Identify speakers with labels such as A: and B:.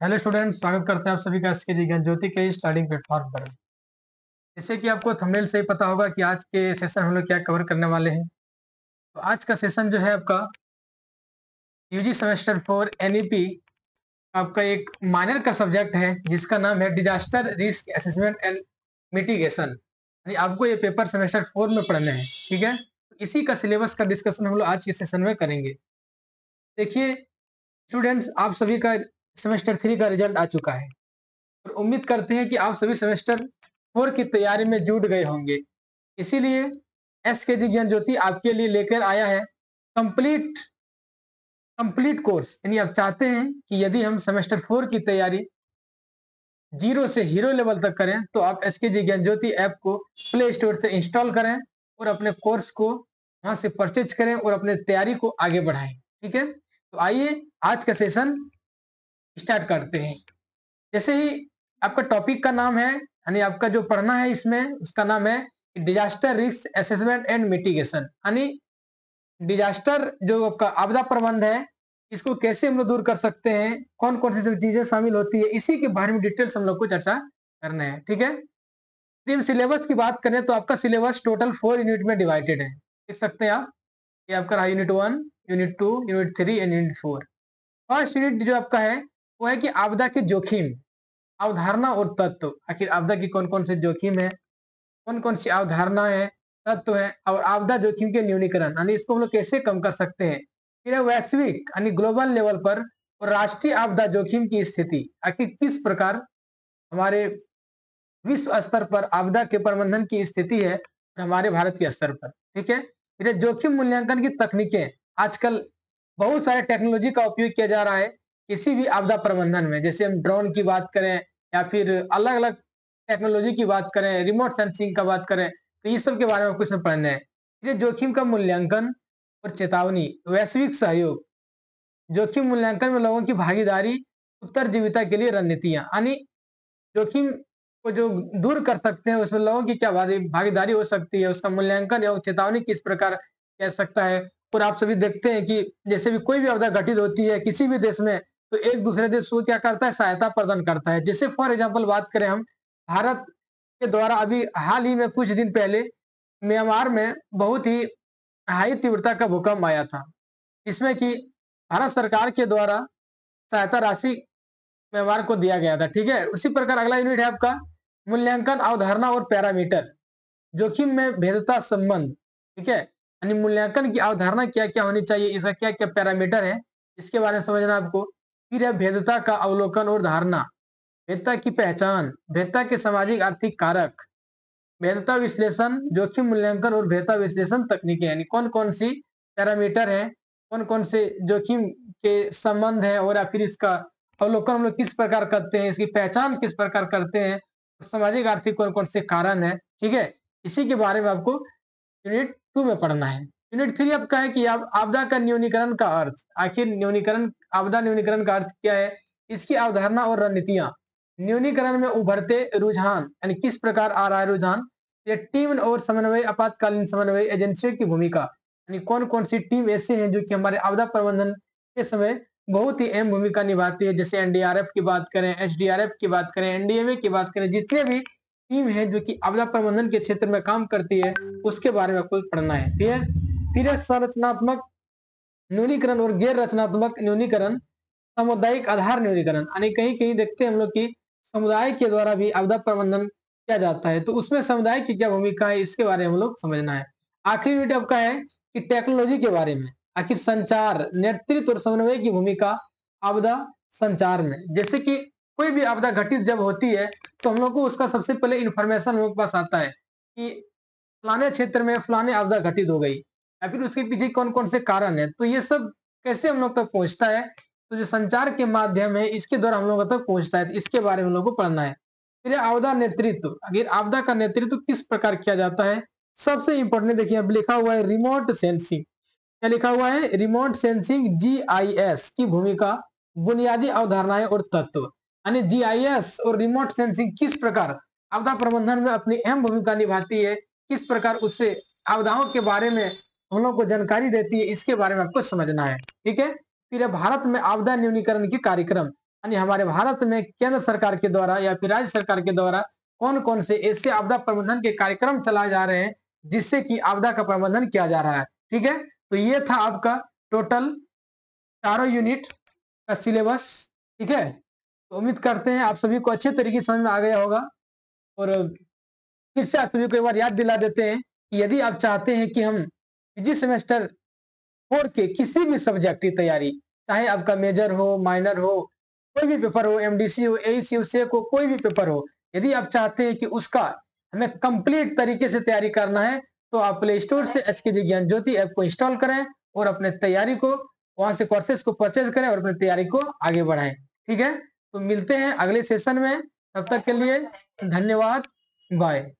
A: Hello student, स्वागत करते हैं आप सभी का एसके जी ज्ञान ज्योति के स्टडी प्लेटफॉर्म पर। जैसे कि आपको थंबनेल से ही पता होगा कि आज के सेशन हम लोग क्या कवर करने वाले हैं। तो आज का सेशन जो है आपका यूजी सेमेस्टर 4 एनईपी आपका एक माइनर का सब्जेक्ट है जिसका नाम है disaster risk assessment and mitigation. यानी आपको ये पेपर सेमेस्टर 4 में पढ़ने हैं, ठीक है। इसी का सिलेबस का डिस्कशन हम लोग आज के सेशन में करेंगे। देखिए स्टूडेंट्स, आप सभी का सेमेस्टर 3 का रिजल्ट आ चुका है और उम्मीद करते हैं कि आप सभी सेमेस्टर 4 की तैयारी में जुट गए होंगे। इसीलिए एसकेजी ज्ञान ज्योति आपके लिए लेकर आया है कंप्लीट कंप्लीट कोर्स। यानी आप चाहते हैं कि यदि हम सेमेस्टर 4 की तैयारी जीरो से हीरो लेवल तक करें तो आप एसकेजी ज्ञान ज्योति ऐप को प्ले स्टोर से इंस्टॉल करें और अपने कोर्स को वहां से परचेज करें और अपने तैयारी को आगे बढ़ाएं। ठीक है, तो आइए आज का सेशन स्टार्ट करते हैं। जैसे ही आपका टॉपिक का नाम है, यानी आपका जो पढ़ना है इसमें उसका नाम है disaster risk assessment and mitigation. यानी डिजास्टर जो आपका आपदा प्रबंध है, इसको कैसे हम लोग दूर कर सकते हैं, कौन कौन सी चीजें शामिल होती है, इसी के बारे में डिटेल्स हम लोग को चर्चा करना है। ठीक है, यदि हम सिलेबस की बात करें तो आपका सिलेबस टोटल 4 यूनिट में डिवाइडेड है। देख सकते हैं आप, ये आपका रहा unit 1, unit 2, unit 3 and unit 4। First unit जो आपका है वो है कि आपदा के जोखिम, अवधारणा और तत्व। आखिर आपदा की कौन कौन से जोखिम है, कौन कौन सी अवधारणा है, तत्व है, और आपदा जोखिम के न्यूनीकरण यानी इसको हम लोग कैसे कम कर सकते हैं। फिर है वैश्विक यानी ग्लोबल लेवल पर और राष्ट्रीय आपदा जोखिम की स्थिति, आखिर किस प्रकार हमारे विश्व स्तर पर आपदा के प्रबंधन की स्थिति है और हमारे भारत के स्तर पर। ठीक है, फिर है जोखिम मूल्यांकन की तकनीकें। आजकल बहुत सारे टेक्नोलॉजी का उपयोग किया जा रहा है किसी भी आपदा प्रबंधन में। जैसे हम ड्रोन की बात करें या फिर अलग अलग टेक्नोलॉजी की बात करें, रिमोट सेंसिंग का बात करें, तो ये सब के बारे में कुछ पढ़ना है। फिर जोखिम का मूल्यांकन और चेतावनी, वैश्विक सहयोग, जोखिम मूल्यांकन में लोगों की भागीदारी, उत्तरजीविता के लिए रणनीतियां। यानी जोखिम को जो दूर कर सकते हैं उसमें लोगों की क्या भागीदारी हो सकती है, उसका मूल्यांकन एवं चेतावनी किस प्रकार कह सकता है। और आप सभी देखते हैं कि जैसे भी कोई भी आपदा घटित होती है किसी भी देश में, तो एक दूसरे देश को क्या करता है, सहायता प्रदान करता है। जैसे फॉर एग्जाम्पल बात करें हम, भारत के द्वारा अभी हाल ही में कुछ दिन पहले म्यांमार में बहुत ही हाई तीव्रता का भूकंप आया था, जिसमें कि भारत सरकार के द्वारा सहायता राशि व्यवहार को दिया गया था। ठीक है, उसी प्रकार अगला यूनिट है आपका मूल्यांकन अवधारणा और पैरामीटर, जोखिम में भेदता संबंध। ठीक है, यानी मूल्यांकन की अवधारणा क्या क्या होनी चाहिए, इसका क्या क्या पैरामीटर है, इसके बारे में समझना आपको। फिर है भेदता का अवलोकन और धारणा, भेदता की पहचान, भेदता के सामाजिक आर्थिक कारक, भेदता विश्लेषण, जोखिम मूल्यांकन और भेदता विश्लेषण तकनीकें। यानी कौन कौन सी पैरामीटर है, कौन कौन से जोखिम के संबंध है, और या फिर इसका अवलोकन हम लोग किस प्रकार करते हैं, इसकी पहचान किस प्रकार करते हैं, सामाजिक आर्थिक कौन कौन से कारण है। ठीक है, इसी के बारे में आपको यूनिट 2 में पढ़ना है। यूनिट 3 आपका है कि आप आपदा का न्यूनीकरण का अर्थ, आखिर न्यूनीकरण, आपदा न्यूनीकरण का अर्थ क्या है, इसकी अवधारणा और रणनीतियां, न्यूनीकरण में उभरते रुझान यानी किस प्रकार आ रहा है रुझान, ये टीम और समन्वय, आपातकालीन समन्वय एजेंसियों की भूमिका, यानी कौन कौन सी टीम ऐसे हैं जो कि हमारे आपदा प्रबंधन के समय बहुत ही अहम भूमिका निभाती है। जैसे एनडीआरएफ की बात करें, एसडीआरएफ की बात करें, एनडीएमए की बात करें, जितने भी टीम है जो कि आपदा प्रबंधन के क्षेत्र में काम करती है उसके बारे में आपको पढ़ना है। ठीक है, फिर है संरचनात्मक न्यूनीकरण और गैर रचनात्मक न्यूनीकरण, सामुदायिक आधार न्यूनीकरण। यानी कहीं कहीं देखते हैं हम लोग की समुदाय के द्वारा भी आपदा प्रबंधन किया जाता है, तो उसमें समुदाय की क्या भूमिका है इसके बारे में हम लोग समझना है। आखिरी यूनिट आपका है कि टेक्नोलॉजी के बारे में, आखिर संचार, नेतृत्व और समन्वय की भूमिका आपदा संचार में। जैसे कि कोई भी आपदा घटित जब होती है तो हम लोग को उसका सबसे पहले इंफॉर्मेशन हम लोग के पास आता है कि फलाने क्षेत्र में फलाने आपदा घटित हो गई, या फिर उसके पीछे कौन कौन से कारण है, तो ये सब कैसे हम लोग तक पहुंचता है। तो जो संचार के माध्यम है इसके द्वारा हम लोगों तक पहुंचता है, तो इसके बारे में हम लोग को पढ़ना है। फिर आपदा नेतृत्व, अगर आपदा का नेतृत्व किस प्रकार किया जाता है, सबसे इंपॉर्टेंट देखिए अब लिखा हुआ है रिमोट सेंसिंग। क्या लिखा हुआ है, रिमोट सेंसिंग जीआईएस की भूमिका, बुनियादी अवधारणाएं और तत्व। यानी जीआईएस और रिमोट सेंसिंग किस प्रकार आपदा प्रबंधन में अपनी अहम भूमिका निभाती है, किस प्रकार उससे आपदाओं के बारे में हम लोग को जानकारी देती है, इसके बारे में आपको समझना है। ठीक है, फिर है भारत में आपदा न्यूनीकरण के कार्यक्रम, यानी हमारे भारत में केंद्र सरकार के द्वारा या फिर राज्य सरकार के द्वारा कौन-कौन से ऐसे आपदा प्रबंधन के कार्यक्रम चलाए जा रहे हैं, जिससे कि आपदा का प्रबंधन किया जा रहा है। ठीक है? तो ये था आपका टोटल चारों यूनिट का सिलेबस। ठीक है? तो उम्मीद करते हैं आप सभी को अच्छे तरीके से समझ में आ गया होगा और फिर से आप सभी को एक बार याद दिला देते हैं कि यदि आप चाहते हैं कि हम पीजी सेमेस्टर 4 के किसी भी सब्जेक्ट की तैयारी, चाहे आपका मेजर हो, माइनर हो, कोई भी पेपर हो, एमडीसी हो, एईसी हो, सेक हो, कोई भी पेपर हो, यदि आप चाहते हैं कि उसका हमें कंप्लीट तरीके से तैयारी करना है, तो आप प्ले स्टोर से एचकेजी ज्ञान ज्योति ऐप को इंस्टॉल करें और अपने तैयारी को वहां से कोर्सेज को परचेज करें और अपनी तैयारी को आगे बढ़ाएं। ठीक है? तो मिलते हैं अगले सेशन में, तब तक के लिए धन्यवाद, बाय।